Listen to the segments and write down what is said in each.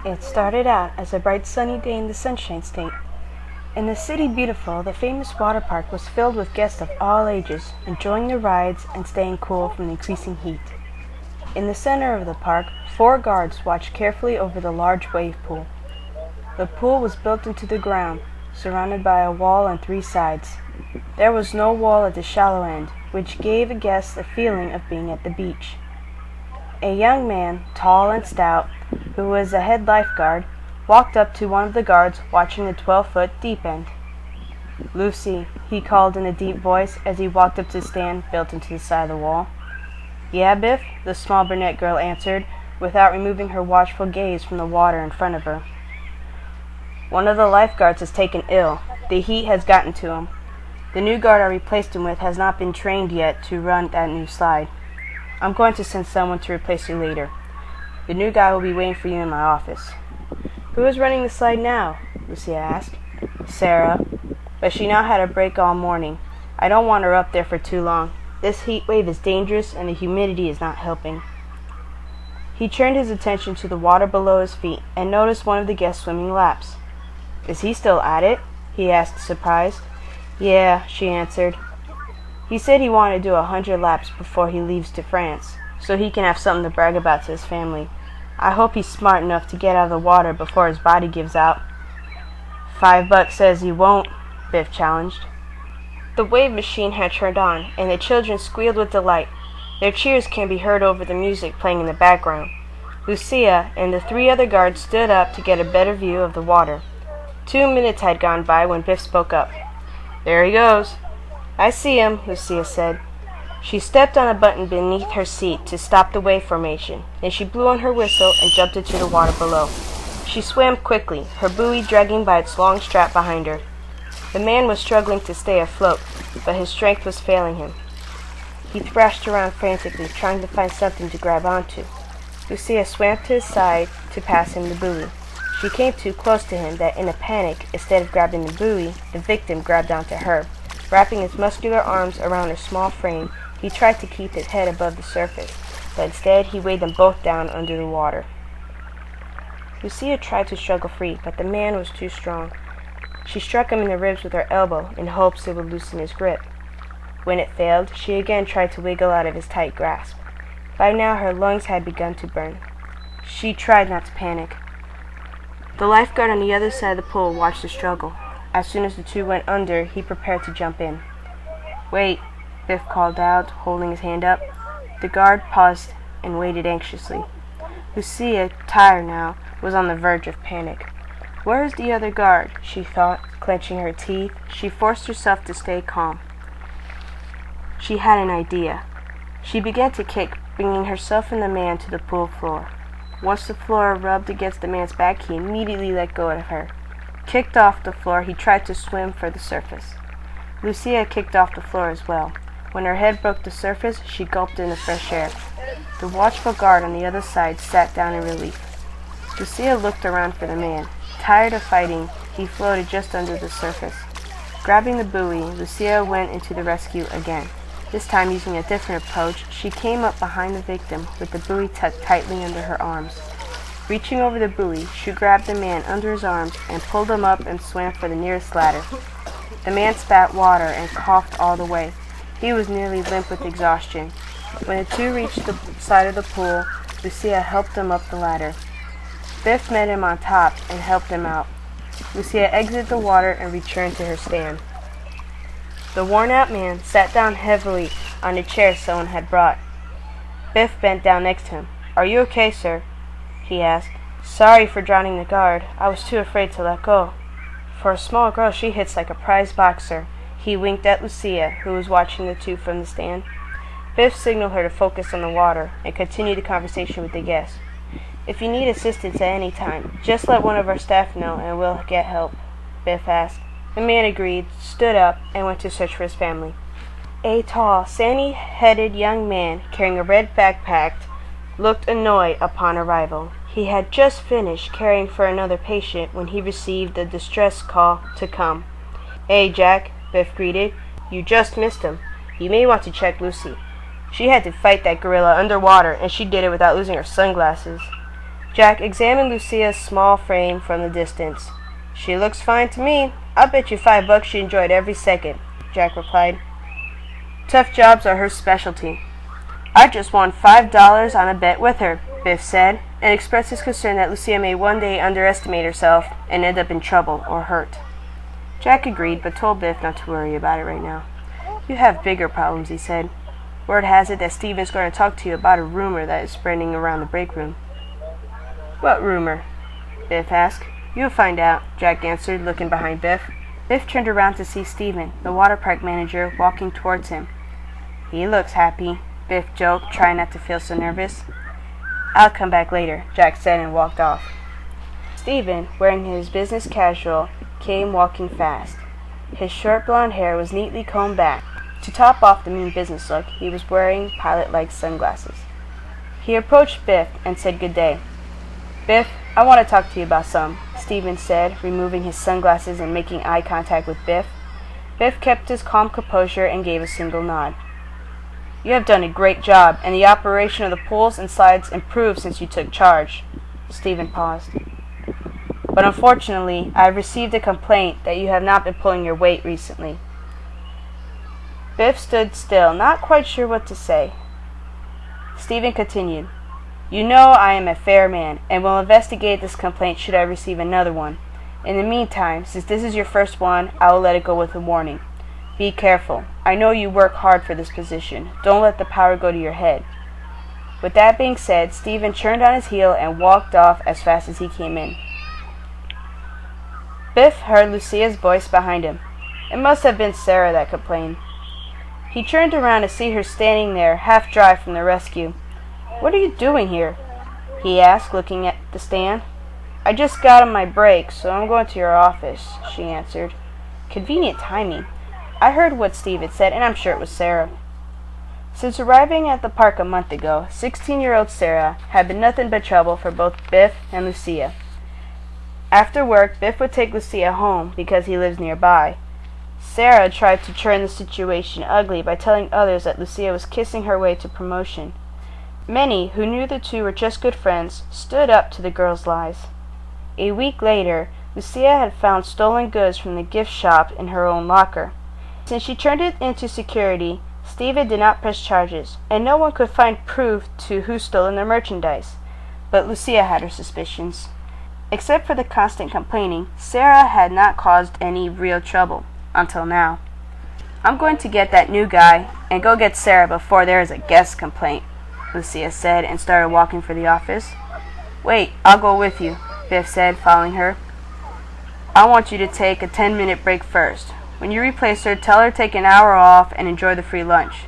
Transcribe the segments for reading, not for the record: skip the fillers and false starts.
It started out as a bright sunny day in the Sunshine State. In the City Beautiful, the famous water park was filled with guests of all ages, enjoying the rides and staying cool from the increasing heat. In the center of the park, 4 guards watched carefully over the large wave pool. The pool was built into the ground, surrounded by a wall on 3 sides. There was no wall at the shallow end, which gave a guest a feeling of being at the beach. A young man, tall and stout, who was a head lifeguard, walked up to one of the guards watching the 12-foot deep end. "Lucy," he called in a deep voice as he walked up to the stand built into the side of the wall. "Yeah, Biff?" the small brunette girl answered, without removing her watchful gaze from the water in front of her. "One of the lifeguards has taken ill. The heat has gotten to him. The new guard I replaced him with has not been trained yet to run that new slide. I'm going to send someone to replace you later. The new guy will be waiting for you in my office." "Who is running the slide now?" Lucia asked. "Sarah, but she now had a break all morning. I don't want her up there for too long. This heat wave is dangerous and the humidity is not helping." He turned his attention to the water below his feet and noticed one of the guests swimming laps. "Is he still at it?" he asked, surprised. "Yeah," she answered. "He said he wanted to do 100 laps before he leaves to France, so he can have something to brag about to his family. I hope he's smart enough to get out of the water before his body gives out." $5 says he won't," Biff challenged. The wave machine had turned on, and the children squealed with delight. Their cheers can be heard over the music playing in the background. Lucia and the 3 other guards stood up to get a better view of the water. 2 minutes had gone by when Biff spoke up. "There he goes." "I see him," Lucia said. She stepped on a button beneath her seat to stop the wave formation. Then she blew on her whistle and jumped into the water below. She swam quickly, her buoy dragging by its long strap behind her. The man was struggling to stay afloat, but his strength was failing him. He thrashed around frantically, trying to find something to grab onto. Lucia swam to his side to pass him the buoy. She came too close to him that in a panic, instead of grabbing the buoy, the victim grabbed onto her. Wrapping his muscular arms around her small frame, he tried to keep his head above the surface, but instead he weighed them both down under the water. Lucia tried to struggle free, but the man was too strong. She struck him in the ribs with her elbow in hopes it would loosen his grip. When it failed, she again tried to wiggle out of his tight grasp. By now her lungs had begun to burn. She tried not to panic. The lifeguard on the other side of the pool watched the struggle. As soon as the 2 went under, he prepared to jump in. "Wait," Biff called out, holding his hand up. The guard paused and waited anxiously. Lucia, tired now, was on the verge of panic. "Where is the other guard?" she thought, clenching her teeth. She forced herself to stay calm. She had an idea. She began to kick, bringing herself and the man to the pool floor. Once the floor rubbed against the man's back, he immediately let go of her. Kicked off the floor, he tried to swim for the surface. Lucia kicked off the floor as well. When her head broke the surface, she gulped in the fresh air. The watchful guard on the other side sat down in relief. Lucia looked around for the man. Tired of fighting, he floated just under the surface. Grabbing the buoy, Lucia went into the rescue again. This time, using a different approach, she came up behind the victim with the buoy tucked tightly under her arms. Reaching over the buoy, she grabbed the man under his arms and pulled him up and swam for the nearest ladder. The man spat water and coughed all the way. He was nearly limp with exhaustion. When the 2 reached the side of the pool, Lucia helped him up the ladder. Biff met him on top and helped him out. Lucia exited the water and returned to her stand. The worn-out man sat down heavily on a chair someone had brought. Biff bent down next to him. "Are you okay, sir?" he asked. "Sorry for drowning the guard. I was too afraid to let go." "For a small girl, she hits like a prize boxer." He winked at Lucia, who was watching the 2 from the stand. Biff signaled her to focus on the water and continue the conversation with the guests. "If you need assistance at any time, just let one of our staff know and we'll get help," Biff asked. The man agreed, stood up, and went to search for his family. A tall, sandy-headed young man carrying a red backpack looked annoyed upon arrival. He had just finished caring for another patient when he received a distress call to come. "Hey, Jack," Biff greeted. "You just missed him. You may want to check Lucy. She had to fight that gorilla underwater, and she did it without losing her sunglasses." Jack examined Lucia's small frame from the distance. "She looks fine to me. I'll bet you $5 she enjoyed every second," Jack replied. Tough jobs are her specialty. "I just won $5 on a bet with her," Biff said, and expressed his concern that Lucia may one day underestimate herself and end up in trouble or hurt. Jack agreed, but told Biff not to worry about it right now. "You have bigger problems," he said. "Word has it that Steven's going to talk to you about a rumor that is spreading around the break room." "What rumor?" Biff asked. "You'll find out," Jack answered, looking behind Biff. Biff turned around to see Steven, the water park manager, walking towards him. "He looks happy," Biff joked, trying not to feel so nervous. "I'll come back later," Jack said and walked off. Steven, wearing his business casual, came walking fast. His short blonde hair was neatly combed back. To top off the mean business look, he was wearing pilot-like sunglasses. He approached Biff and said good day. "Biff, I want to talk to you about something," Steven said, removing his sunglasses and making eye contact with Biff. Biff kept his calm composure and gave a single nod. "You have done a great job, and the operation of the pools and slides improved since you took charge." Steven paused. "But unfortunately, I have received a complaint that you have not been pulling your weight recently." Biff stood still, not quite sure what to say. Steven continued. "You know I am a fair man, and will investigate this complaint should I receive another one. In the meantime, since this is your first one, I will let it go with a warning. Be careful. I know you work hard for this position. Don't let the power go to your head." With that being said, Steven turned on his heel and walked off as fast as he came in. Biff heard Lucia's voice behind him. It must have been Sarah that complained. He turned around to see her standing there, half dry from the rescue. "What are you doing here?" he asked, looking at the stand. "I just got on my break, so I'm going to your office," she answered. Convenient timing. I heard what Steve had said, and I'm sure it was Sarah. Since arriving at the park a month ago, 16-year-old Sarah had been nothing but trouble for both Biff and Lucia. After work, Biff would take Lucia home because he lives nearby. Sarah tried to turn the situation ugly by telling others that Lucia was kissing her way to promotion. Many, who knew the two were just good friends, stood up to the girl's lies. A week later, Lucia had found stolen goods from the gift shop in her own locker. Since she turned it into security, Steven did not press charges, and no one could find proof to who stolen the merchandise. But Lucia had her suspicions. Except for the constant complaining, Sarah had not caused any real trouble, until now. "I'm going to get that new guy and go get Sarah before there is a guest complaint," Lucia said and started walking for the office. "Wait, I'll go with you," Biff said, following her. "I want you to take a 10-minute break first. When you replace her, tell her to take an hour off and enjoy the free lunch."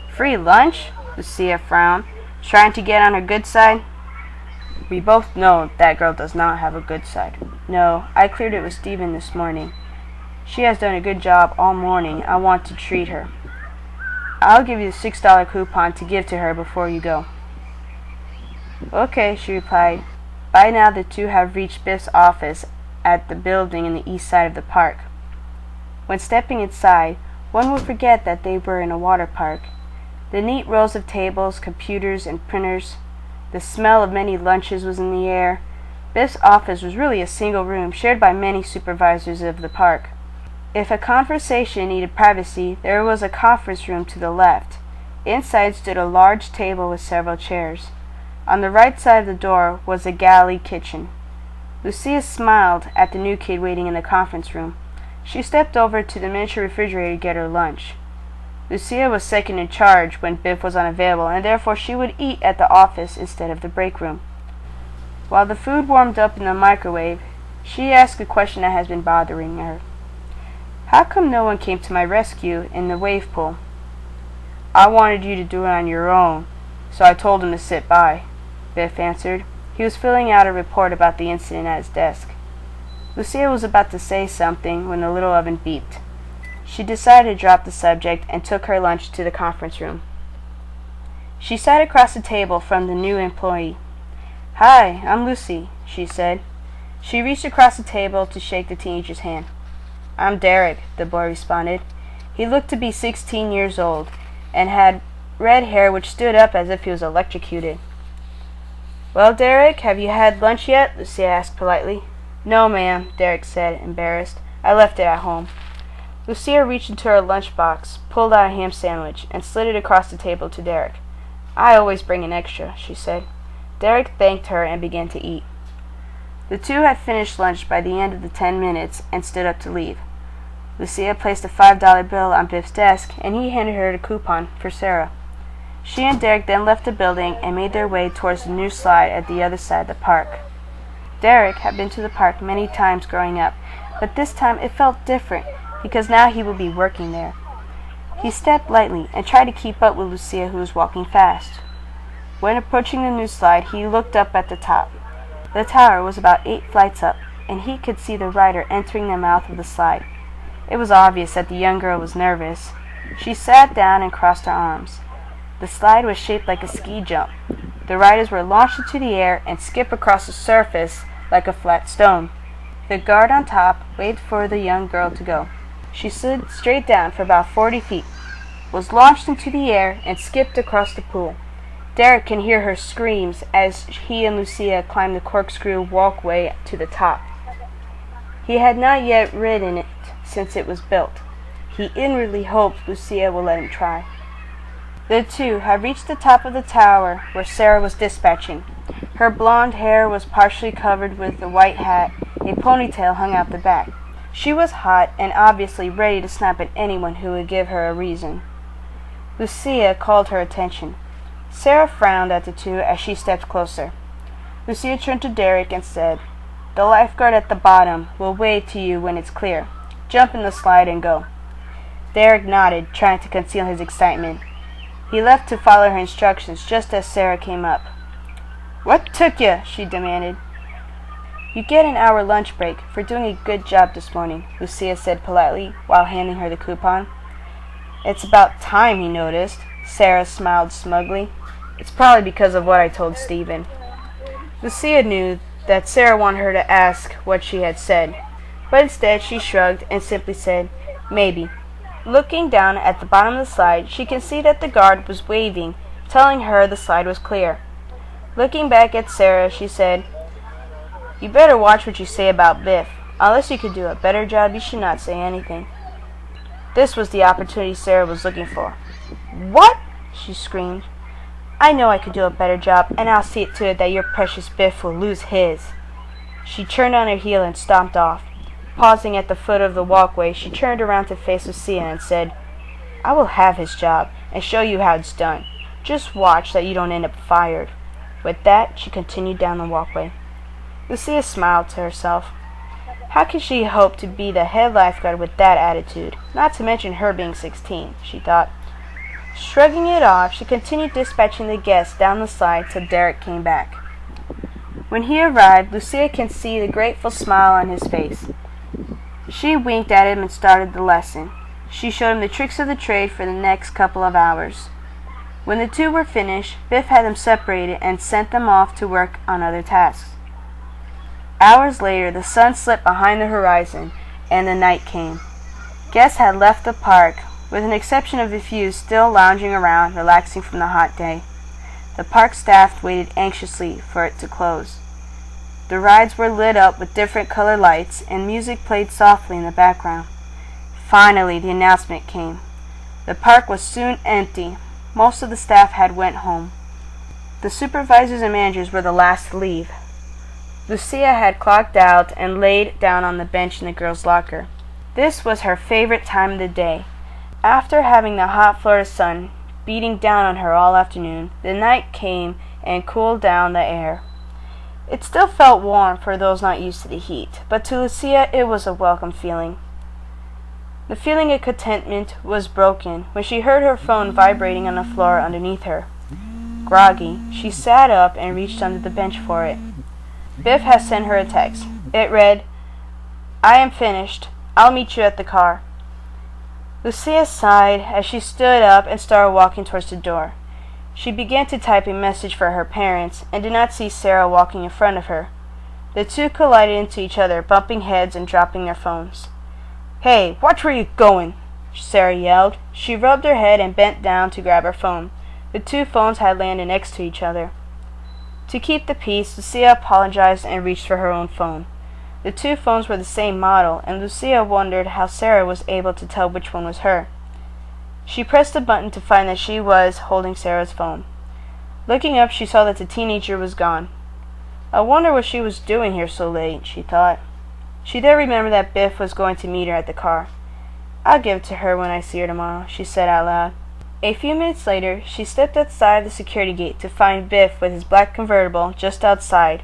"Free lunch?" Lucia frowned, trying to get on her good side. "We both know that girl does not have a good side." "No, I cleared it with Steven this morning. She has done a good job all morning. I want to treat her. I'll give you the $6 coupon to give to her before you go." "Okay," she replied. By now the two had reached Biff's office at the building in the east side of the park. When stepping inside, one would forget that they were in a water park. The neat rows of tables, computers, and printers. The smell of many lunches was in the air. Biff's office was really a single room shared by many supervisors of the park. If a conversation needed privacy, there was a conference room to the left. Inside stood a large table with several chairs. On the right side of the door was a galley kitchen. Lucia smiled at the new kid waiting in the conference room. She stepped over to the miniature refrigerator to get her lunch. Lucia was second in charge when Biff was unavailable, and therefore she would eat at the office instead of the break room. While the food warmed up in the microwave, she asked a question that has been bothering her. "How come no one came to my rescue in the wave pool?" "I wanted you to do it on your own, so I told him to sit by," Biff answered. He was filling out a report about the incident at his desk. Lucia was about to say something when the little oven beeped. She decided to drop the subject and took her lunch to the conference room. She sat across the table from the new employee. "Hi, I'm Lucy," she said. She reached across the table to shake the teenager's hand. "I'm Derek," the boy responded. He looked to be 16 years old and had red hair which stood up as if he was electrocuted. Well, Derek, have you had lunch yet? Lucia asked politely. No, ma'am, Derek said, embarrassed. I left it at home. Lucia reached into her lunchbox, pulled out a ham sandwich, and slid it across the table to Derek. I always bring an extra, she said. Derek thanked her and began to eat. The two had finished lunch by the end of the 10 minutes and stood up to leave. Lucia placed a $5 bill on Biff's desk, and he handed her a coupon for Sarah. She and Derek then left the building and made their way towards the new slide at the other side of the park. Derek had been to the park many times growing up, but this time it felt different because now he would be working there. He stepped lightly and tried to keep up with Lucia, who was walking fast. When approaching the new slide, he looked up at the top. The tower was about 8 flights up, and he could see the rider entering the mouth of the slide. It was obvious that the young girl was nervous. She sat down and crossed her arms. The slide was shaped like a ski jump. The riders were launched into the air and skipped across the surface like a flat stone. The guard on top waited for the young girl to go. She slid straight down for about 40 feet, was launched into the air, and skipped across the pool. Derek can hear her screams as he and Lucia climbed the corkscrew walkway to the top. He had not yet ridden it since it was built. He inwardly hoped Lucia will let him try. The two had reached the top of the tower where Sarah was dispatching. Her blonde hair was partially covered with a white hat. A ponytail hung out the back. She was hot and obviously ready to snap at anyone who would give her a reason. Lucia called her attention. Sarah frowned at the two as she stepped closer. Lucia turned to Derek and said, "The lifeguard at the bottom will wave to you when it's clear. Jump in the slide and go." Derek nodded, trying to conceal his excitement. He left to follow her instructions just as Sarah came up. "What took you?" she demanded. "You get an hour lunch break for doing a good job this morning," Lucia said politely while handing her the coupon. "It's about time," he noticed. Sarah smiled smugly. "It's probably because of what I told Stephen." Lucia knew that Sarah wanted her to ask what she had said, but instead she shrugged and simply said, "Maybe." Looking down at the bottom of the slide, she could see that the guard was waving, telling her the slide was clear. Looking back at Sarah, she said, "You better watch what you say about Biff. Unless you could do a better job, you should not say anything." This was the opportunity Sarah was looking for. "What?" she screamed. "I know I could do a better job, and I'll see to it that your precious Biff will lose his." She turned on her heel and stomped off. Pausing at the foot of the walkway, she turned around to face Lucia and said, "I will have his job and show you how it's done. Just watch that you don't end up fired." With that, she continued down the walkway. Lucia smiled to herself. How could she hope to be the head lifeguard with that attitude? Not to mention her being 16, she thought. Shrugging it off, she continued dispatching the guests down the slide till Derek came back. When he arrived, Lucia could see the grateful smile on his face. She winked at him and started the lesson. She showed him the tricks of the trade for the next couple of hours. When the two were finished, Biff had them separated and sent them off to work on other tasks. Hours later, the sun slipped behind the horizon, and the night came. Guests had left the park, with an exception of a few still lounging around, relaxing from the hot day. The park staff waited anxiously for it to close. The rides were lit up with different colored lights, and music played softly in the background. Finally, the announcement came. The park was soon empty. Most of the staff had went home. The supervisors and managers were the last to leave. Lucia had clocked out and laid down on the bench in the girls' locker. This was her favorite time of the day. After having the hot Florida sun beating down on her all afternoon, the night came and cooled down the air. It still felt warm for those not used to the heat, but to Lucia it was a welcome feeling. The feeling of contentment was broken when she heard her phone vibrating on the floor underneath her. Groggy, she sat up and reached under the bench for it. Biff had sent her a text. It read, "I am finished. I'll meet you at the car." Lucia sighed as she stood up and started walking towards the door. She began to type a message for her parents and did not see Sarah walking in front of her. The two collided into each other, bumping heads and dropping their phones. "Hey, watch where you're going!" Sarah yelled. She rubbed her head and bent down to grab her phone. The two phones had landed next to each other. To keep the peace, Lucia apologized and reached for her own phone. The two phones were the same model, and Lucia wondered how Sarah was able to tell which one was her. She pressed the button to find that she was holding Sarah's phone. Looking up, she saw that the teenager was gone. I wonder what she was doing here so late, she thought. She then remembered that Biff was going to meet her at the car. I'll give it to her when I see her tomorrow, she said out loud. A few minutes later, she stepped outside the security gate to find Biff with his black convertible just outside.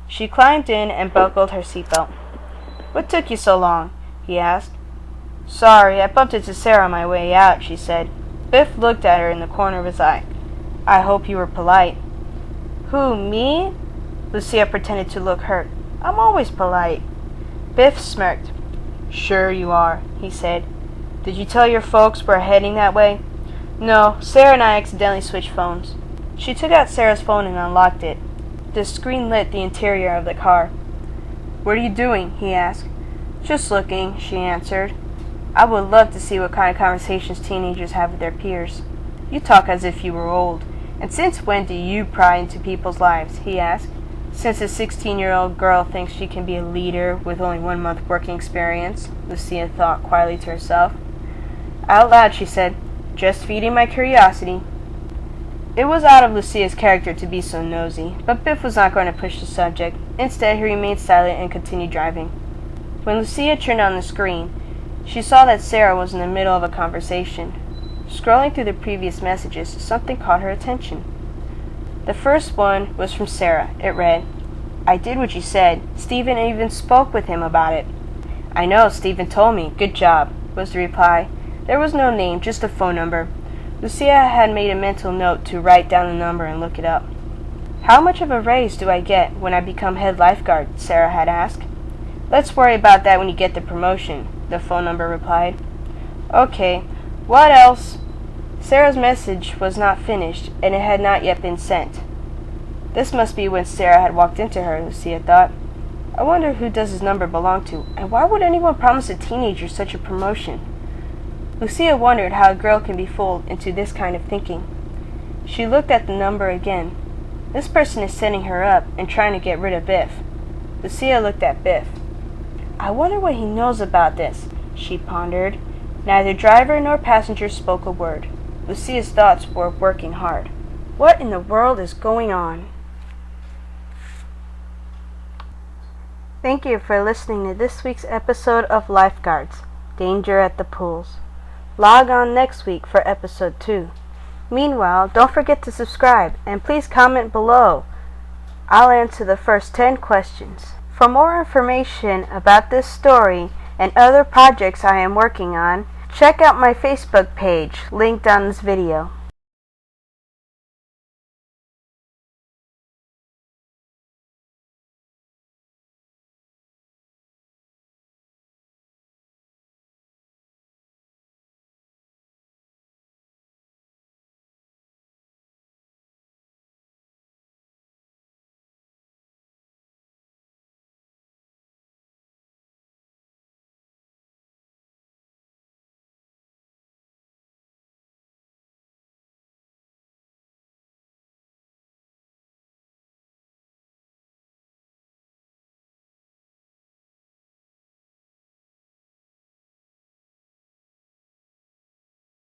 She climbed in and buckled her seatbelt. What took you so long? He asked. Sorry, I bumped into Sarah on my way out, she said. Biff looked at her in the corner of his eye. I hope you were polite. Who, me? Lucia pretended to look hurt. I'm always polite. Biff smirked. Sure you are, he said. Did you tell your folks we're heading that way? No, Sarah and I accidentally switched phones. She took out Sarah's phone and unlocked it. The screen lit the interior of the car. What are you doing? He asked. Just looking, she answered. I would love to see what kind of conversations teenagers have with their peers. You talk as if you were old. And since when do you pry into people's lives? He asked. Since a 16-year-old girl thinks she can be a leader with only 1 month working experience, Lucia thought quietly to herself. Out loud, she said, just feeding my curiosity. It was out of Lucia's character to be so nosy, but Biff was not going to push the subject. Instead, he remained silent and continued driving. When Lucia turned on the screen, she saw that Sarah was in the middle of a conversation. Scrolling through the previous messages, something caught her attention. The first one was from Sarah. It read, I did what you said. Stephen even spoke with him about it. I know, Stephen told me. Good job, was the reply. There was no name, just a phone number. Lucia had made a mental note to write down the number and look it up. How much of a raise do I get when I become head lifeguard? Sarah had asked. Let's worry about that when you get the promotion, the phone number replied. Okay, what else? Sarah's message was not finished, and it had not yet been sent. This must be when Sarah had walked into her, Lucia thought. I wonder who does his number belong to, and why would anyone promise a teenager such a promotion? Lucia wondered how a girl can be fooled into this kind of thinking. She looked at the number again. This person is setting her up and trying to get rid of Biff. Lucia looked at Biff. I wonder what he knows about this, she pondered. Neither driver nor passenger spoke a word. Lucia's thoughts were working hard. What in the world is going on? Thank you for listening to this week's episode of Lifeguards, Danger at the Pools. Log on next week for episode 2. Meanwhile, don't forget to subscribe and please comment below. I'll answer the first 10 questions. For more information about this story and other projects I am working on, check out my Facebook page linked on this video.